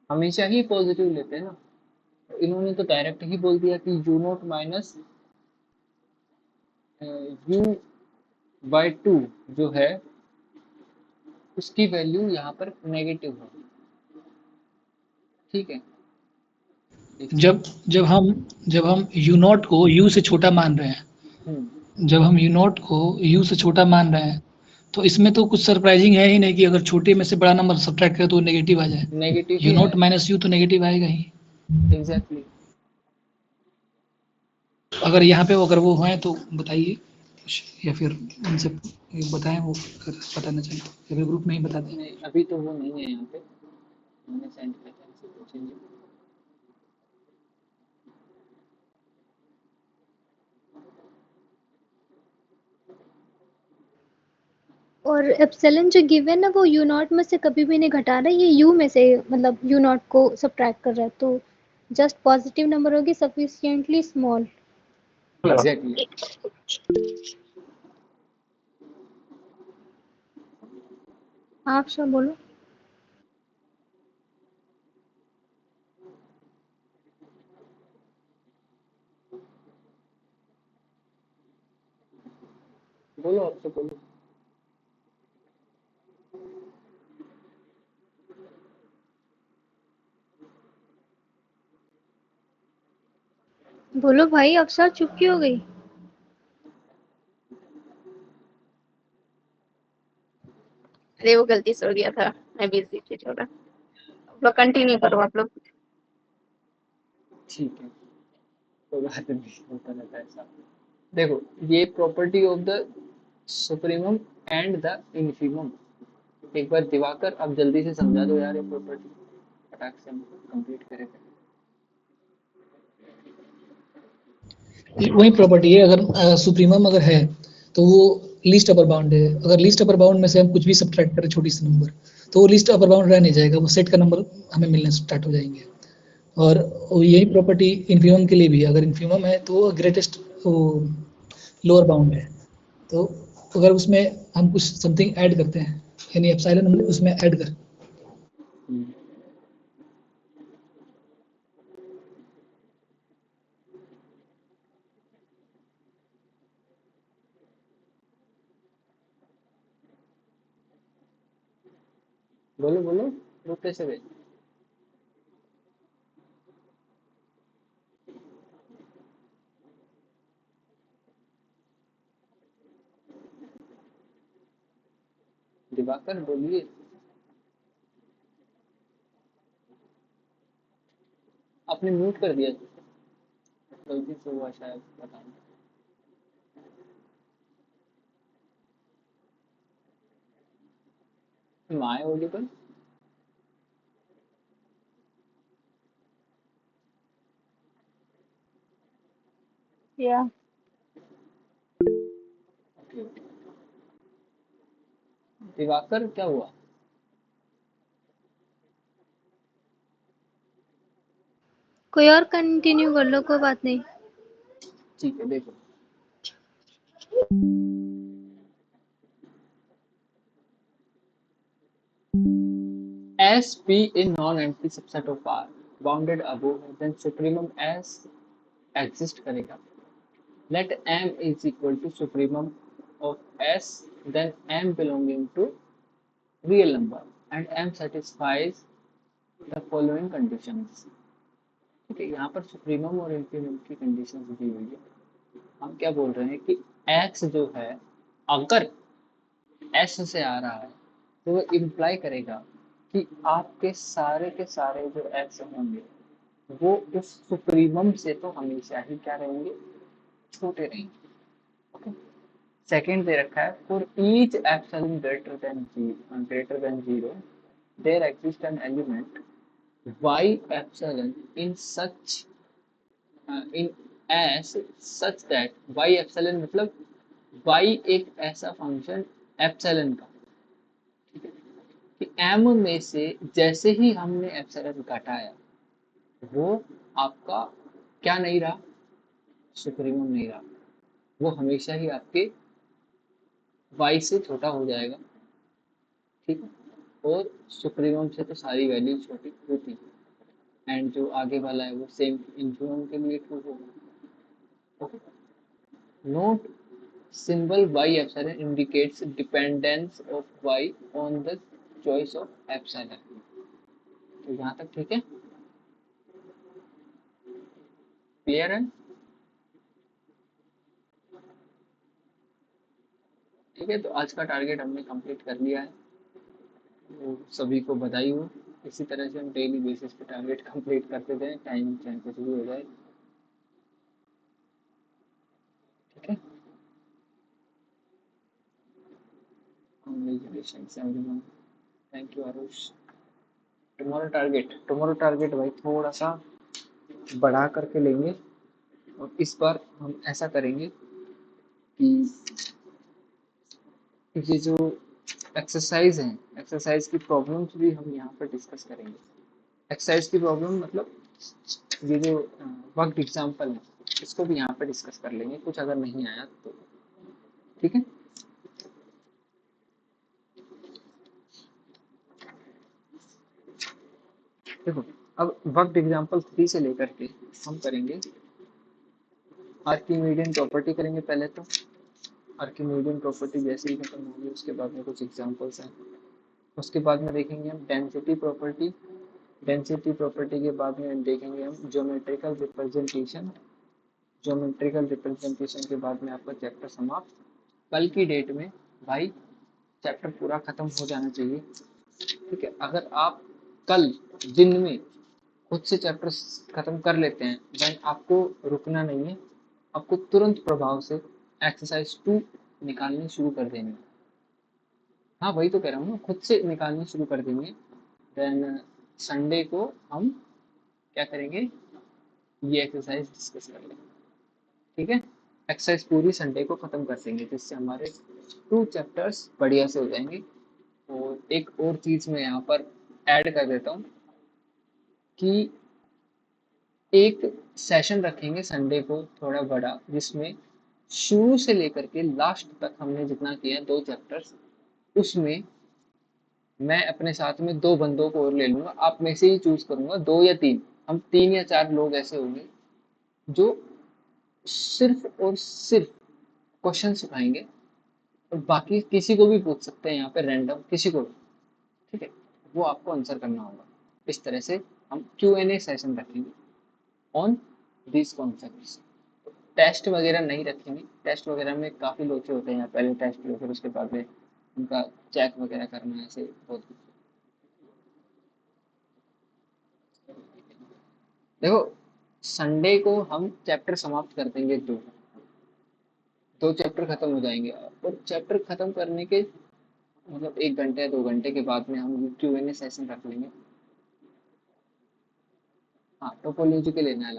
हमेशा ही पॉजिटिव लेते हैं ना। तो इन्होंने तो डायरेक्ट ही बोल दिया कि you not minus you by two जो है उसकी वैल्यू यहाँ पर नेगेटिव होगी, ठीक है। जब जब हम यू नॉट को यू से छोटा मान रहे हैं, हम्म, जब हम यू नॉट को यू से छोटा मान रहे हैं तो इसमें तो कुछ सरप्राइजिंग है ही नहीं कि अगर छोटे में से बड़ा नंबर सब्ट्रैक्ट करें तो नेगेटिव आ जाए, नेगेटिव यू ही नॉट आएगा। माइनस यू तो नेगेटिव आएगा ही। एग्जैक्टली। अगर यहाँ पे अगर वो हैं तो बताइए कुछ, या फिर उनसे बताएं, वो अगर पता न चले या फिर ग्रुप में ही बता दें। नहीं अभी तो वो नहीं है यहाँ पे, मैंने सेंड किया था, इसे पूछेंगे। और एप्सिलॉन जो गिवन है वो यू नॉट में से कभी भी नहीं घटा रहा है, ये यू में से मतलब यू नॉट को सब्ट्रैक्ट कर रहा है, तो जस्ट पॉजिटिव नंबर होगी सफिशिएंटली स्मॉल। एग्जैक्टली। आप सब बोलो। बोलो आपसे बोलो। बोलो भाई, अफसर चुप क्यों हो गई? अरे वो गलती से हो गया था, मैं बिजी थी थोड़ा। आप लोग कंटिन्यू करो आप लोग। ठीक है, कोई बात नहीं, होता रहता है ऐसा। देखो ये property of the supremum and the infimum, एक बार दिवाकर आप जल्दी से समझा दो यार ये प्रॉपर्टी, फटाक से हम कंप्लीट करें। वही प्रॉपर्टी है, अगर सुप्रीमम अगर है तो वो लीस्ट अपर बाउंड है, अगर लीस्ट अपर बाउंड में से हम कुछ भी सब्ट्रैक्ट करें छोटी सी नंबर तो वो लीस्ट अपर बाउंड रह नहीं जाएगा, वो सेट का नंबर हमें मिलने स्टार्ट हो जाएंगे। और यही प्रॉपर्टी इन्फीमम के लिए भी है, अगर इन्फीमम है तो ग्रेटेस्ट लोअर बाउंड है, तो अगर उसमें हम कुछ समथिंग ऐड करते हैं यानी एप्सिलॉन हम उसमें ऐड कर, बोलो बोलो, रुक कैसे गए? दिवाकर बोलिए। आपने म्यूट कर दिया, गलती से हुआ शायद, पता नहीं। My Audible? या दिवाकर क्या हुआ? कोई और कंटिन्यू कर लो, कोई बात नहीं। ठीक है देखो, S be a non-empty subset of R bounded above है, then supremum S exist करेगा. Let M is equal to supremum of S, then M belonging to real number and M satisfies the following conditions. ठीक है, यहाँ पर सुप्रीमम और इंफिनिमम की कंडीशन दी हुई है. हम क्या बोल रहे हैं कि x जो है अगर s से आ रहा है तो वो इम्प्लाई करेगा कि आपके सारे के सारे जो x होंगे वो उस सुप्रीमम से तो हमेशा ही क्या रहेंगे, छोटे रहेंगे. ओके. सेकेंड दे रखा है for each epsilon greater than 0 there exist an element y epsilon in such in as such that y epsilon मतलब y एक ऐसा फंक्शन एप्सिलॉन का, ठीक है, कि m में से जैसे ही हमने एप्सिलॉन घटाया वो आपका क्या नहीं रहा, सुप्रीमम नहीं रहा, वो हमेशा ही आपके y से छोटा हो जाएगा. ठीक है, और सुप्रीमम से तो सारी वैल्यू छोटी होती है एंड जो आगे वाला है वो सेम इन्फिनिमम के लिए ट्रू होगा. Okay. Note symbol y epsilon indicates dependence of y on the choice of epsilon. तो यहाँ तक ठीक है, क्लियर है. ठीक है, तो आज का टारगेट हमने कंप्लीट कर लिया है, तो सभी को बधाई हो. इसी तरह से हम डेली बेसिस पे टारगेट कंप्लीट करते जाएं, टाइम चाहे कुछ भी हो जाए. ठीक है. Congratulations everyone. Thank you Aarush. Tomorrow target भाई थोड़ा सा बढ़ा करके लेंगे और इस बार हम ऐसा करेंगे कि ये जो एक्सरसाइज है, एक्सरसाइज की प्रॉब्लम्स भी हम यहाँ पर डिस्कस करेंगे. एक्सरसाइज की प्रॉब्लम मतलब ये जो वर्कड एग्जाम्पल है इसको भी यहाँ पर डिस्कस कर लेंगे, कुछ अगर नहीं आया तो. ठीक है. देखो अब वर्कड एग्जाम्पल 3 से लेकर के हम करेंगे आर्किमिडियन प्रॉपर्टी करेंगे. पहले तो आर्किमिडियन प्रॉपर्टी जैसे ही खत्म होगी उसके बाद में कुछ एग्जाम्पल्स हैं. उसके बाद में देखेंगे हम डेंसिटी प्रॉपर्टी. डेंसिटी प्रॉपर्टी के बाद में देखेंगे हम ज्योमेट्रिकल रिप्रेजेंटेशन. ज्योमेट्रिकल रिप्रेजेंटेशन के बाद में आपका चैप्टर समाप्त. कल की डेट में भाई चैप्टर पूरा खत्म हो जाना चाहिए. ठीक है, अगर आप कल दिन में खुद से चैप्टर खत्म कर लेते हैं देन आपको रुकना नहीं है, आपको तुरंत प्रभाव से एक्सरसाइज 2 निकालनी शुरू कर देनी है. हाँ वही तो कह रहा हूँ ना, खुद से निकालनी शुरू कर देंगे. देन संडे को हम क्या करेंगे, ये एक्सरसाइज डिस्कस कर लेंगे. ठीक है, एक्सरसाइज पूरी संडे को खत्म कर देंगे जिससे हमारे 2 चैप्टर्स बढ़िया से हो जाएंगे. और एक और चीज मैं यहाँ पर ऐड कर देता हूँ कि एक सेशन रखेंगे संडे को थोड़ा बड़ा जिसमें शुरू से लेकर के लास्ट तक हमने जितना किया 2 चैप्टर्स उसमें मैं अपने साथ में 2 बंदों को और ले लूंगा. आप में से ही चूज करूंगा 2 या 3, हम 3 या 4 लोग ऐसे होंगे जो सिर्फ और सिर्फ क्वेश्चन सिखाएंगे और बाकी किसी को भी पूछ सकते हैं यहाँ पे रैंडम किसी को भी. ठीक है, वो आपको आंसर करना होगा. इस तरह से हम Q&A सेशन रखेंगे ऑन दिस कॉन्सेप्ट्स. टेस्ट वगैरह नहीं रखेंगे, टेस्ट वगैरह में काफ़ी लोचे होते हैं. पहले टेस्ट लो फिर उसके बाद में उनका चेक वगैरह करना, ऐसे बहुत कुछ. देखो संडे को हम चैप्टर समाप्त कर देंगे, 2 चैप्टर खत्म हो जाएंगे और चैप्टर खत्म करने के मतलब 1 घंटे या 2 घंटे के बाद में हम Q&A सेशन रख लेंगे. हाँ टोपोलॉजी के लेना है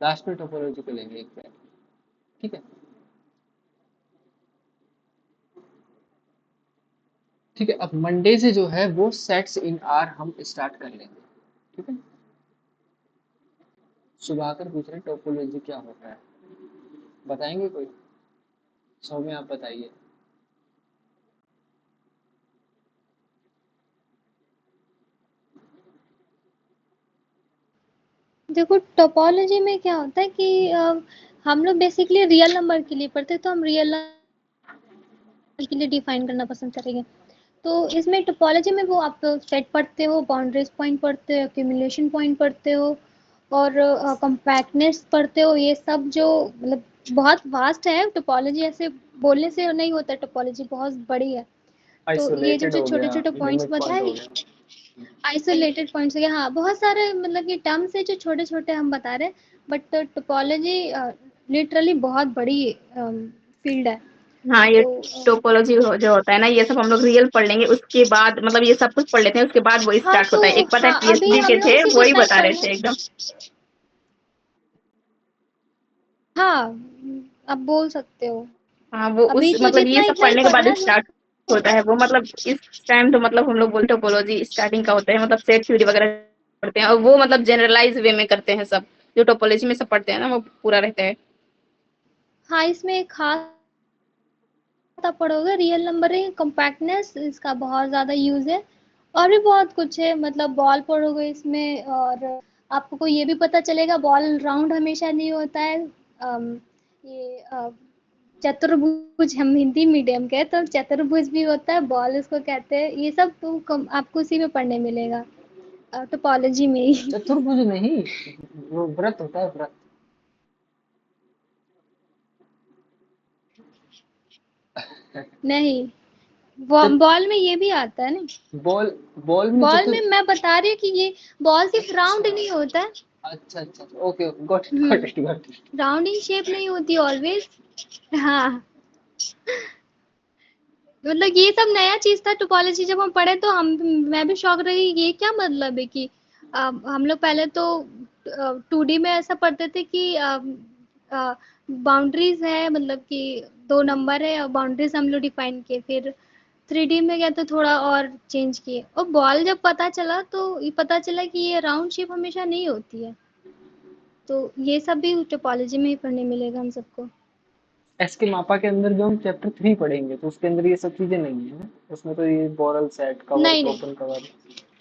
लास्ट में टोपोलॉजी को लेंगे एक बार. ठीक है. ठीक है, अब मंडे से जो है वो सेट्स इन आर हम स्टार्ट कर लेंगे. ठीक है, सुबह पूछ रहे टोपोलॉजी क्या होता है, बताएंगे कोई? सौम्य आप बताइए. देखो टोपोलॉजी में क्या होता है कि हम लोग बेसिकली रियल नंबर के लिए पढ़ते हैं, तो हम रियल नंबर के लिए डिफाइन करना पसंद करेंगे। तो इसमें टोपोलॉजी में वो आप सेट पढ़ते हो, बाउंड्रीज पॉइंट पढ़ते हो, एक्यूमुलेशन पॉइंट पढ़ते हो और कॉम्पैक्टनेस पढ़ते हो। ये सब जो मतलब बहुत वास्ट है टोपोलॉजी, ऐसे बोलने से नहीं होता, टोपोलॉजी बहुत बड़ी है। तो ये जो आइसोलेटेड जो हो छोटे गया, छोटे पॉइंट्स लिमिट पॉइंट हो बताए, गया। आइसोलेटेड पॉइंट्स हो गया, हाँ बहुत सारे मतलब कि टर्म्स है जो छोटे छोटे हम बता रहे हैं, बट टोपोलॉजी लिटरली बहुत बड़ी फील्ड है। हाँ, ये तो टोपोलॉजी जो होता है ना, ये सब हम लोग रियल पढ़ लेंगे, उसके बाद मतलब ये सब कुछ पढ़ लेते हैं, उसके बाद वो हाँ स्टार्ट तो होता है। एक पता है हाँ अभी पीएचडी हम के लोग थे, उसी को वही स्टार्ट बता कर रहे रहे थे हैं। एकदम। हाँ, आप बोल सकते हो। हाँ, वो उस अभी तो मतलब ये जितना सब इतना ही पढ़ने के पढ़ बाद रहा है स्टार्ट होता है वो, मतलब इस टाइम तो मतलब हम लोग बोलते टोपोलॉजी स्टार्टिंग का होता है, मतलब सेट थ्योरी वगैरह पढ़ते हैं, और वो मतलब जनरलाइज वे में करते हैं सब। जो टोपोलॉजी में सब पढ़ते हैं ना, वो पूरा रहता है। हाँ इसमें एक खास आप पढ़ोगे रियल नंबरिंग, कॉम्पैक्टनेस, इसका बहुत ज़्यादा यूज़ है। और भी बहुत कुछ है, मतलब बॉल पढ़ोगे इसमें, और आपको ये भी पता चलेगा बॉल राउंड हमेशा नहीं होता है। ये चतुर्भुज, हम हिंदी मीडियम के हैं, तो चतुर्भुज भी होता है, बॉल उसको कहते हैं। ये सब तो आपको उसी में पढ़ने मिलेगा, टोपोलॉजी में ही। चतुर्भुज नहीं, वो व्रत होता है, व्रत। नहीं, चत, बॉल में ये भी आता है ना। बॉल बॉल में बॉल में चतुर। मैं बता रही हूँ कि ये बॉल सिर्फ राउंड अच्छा नहीं होता है। अच्छा अच्छा अच्छा, okay okay, got it got it hmm, got it. Rounding shape नहीं होती ऑलवेज। हाँ, मतलब ये सब नया चीज था टोपोलॉजी, जब हम पढ़े तो हम मैं भी शौक रही, ये क्या मतलब है कि हम लोग पहले तो 2D में ऐसा पढ़ते थे कि बाउंड्रीज है, मतलब कि दो नंबर है और बाउंड्रीज हम लोग डिफाइन किए, फिर 3D में गया तो थोड़ा और चेंज किए, और बॉल जब पता चला तो ये पता चला कि ये राउंड शेप हमेशा नहीं होती है। तो ये सब भी टोपोलॉजी में ही पढ़ने मिलेगा हम सबको। एस के मापा के अंदर जो हम चैप्टर 3 पढ़ेंगे, तो उसके अंदर ये सब चीजें नहीं है ना? उसमें तो ये बोरल सेट, कवर, नहीं नहीं, open cover,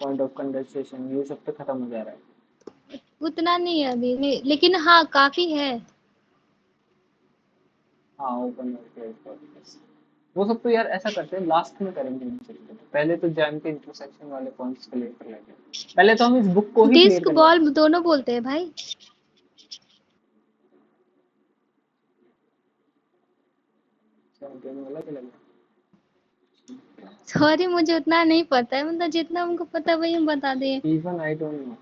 point of condensation, ये सब तो खत्म हो जा रहा है। उतना नहीं है अभी लेकिन हाँ काफी है। हाँ, ओपन वो सब तो यार ऐसा करते हैं, लास्ट में करेंगे इन चीजों को। पहले तो जैम के इंटरसेक्शन वाले पॉइंट्स क्लियर कर लेंगे। पहले तो हम इस बुक को ही क्लियर डिस्क कर लेते बॉल हैं। दोनों बोलते हैं भाई। दोनों अलग अलग सॉरी मुझे उतना नहीं पता है, मतलब जितना हमको पता है वही हम बता दिए। है। Even I don't know.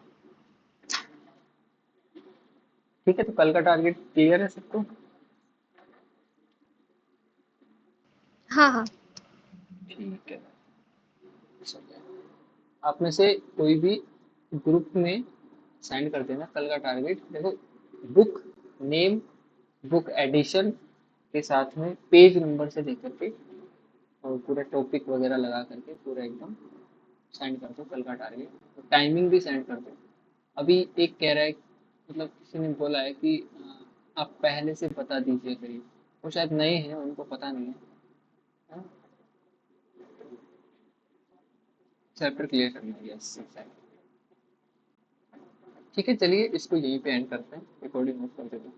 ठीक है, तो कल का टारगेट क्लियर है सबको? हाँ हाँ। ठीक है, चलिए। आप में से कोई भी ग्रुप में सेंड कर देना कल का टारगेट। देखो, बुक नेम, बुक एडिशन के साथ में पेज नंबर से लेकर के और पूरा टॉपिक वगैरह लगा करके पूरा एकदम सेंड कर दो कल का टारगेट। टाइमिंग भी सेंड कर दो। अभी एक कह रहा है, मतलब किसी ने बोला है कि आप पहले से बता दीजिए करिए। वो शायद नए हैं, उनको पता नहीं है। चैप्टर क्लियर करना है, यस एग्जैक्टली। ठीक है, चलिए इसको यहीं पे एंड करते हैं, रिकॉर्डिंग ऑफ कर देते हैं।